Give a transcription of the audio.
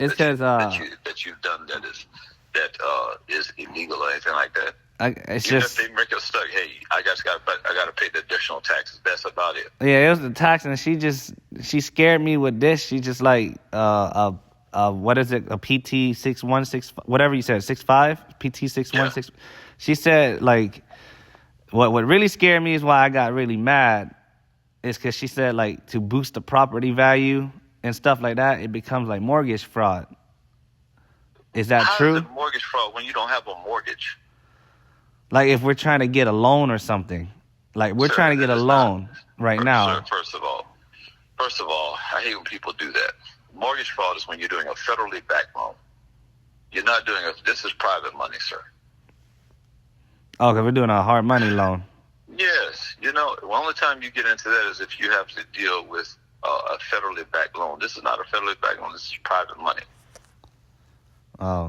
It's because that you've done that is illegal or anything like that. It's Even just if they make us stuck, hey, I got to pay the additional taxes. That's about it. yeah, it was the tax, and she scared me with this. She just like what is it? A PT 616 whatever you said 65 PT 616. She said like what really scared me is why I got really mad is because she said like to boost the property value and stuff like that, it becomes like mortgage fraud. Is that true? How is it mortgage fraud when you don't have a mortgage? Like if we're trying to get a loan or something, like we're trying to get a loan right now. Sir, first of all, I hate when people do that. Mortgage fraud is when you're doing a federally backed loan. You're not doing this is private money, sir. Oh, because we're doing a hard money loan. Yes. The only time you get into that is if you have to deal with a federally backed loan. This is not a federally backed loan. This is private money. Oh.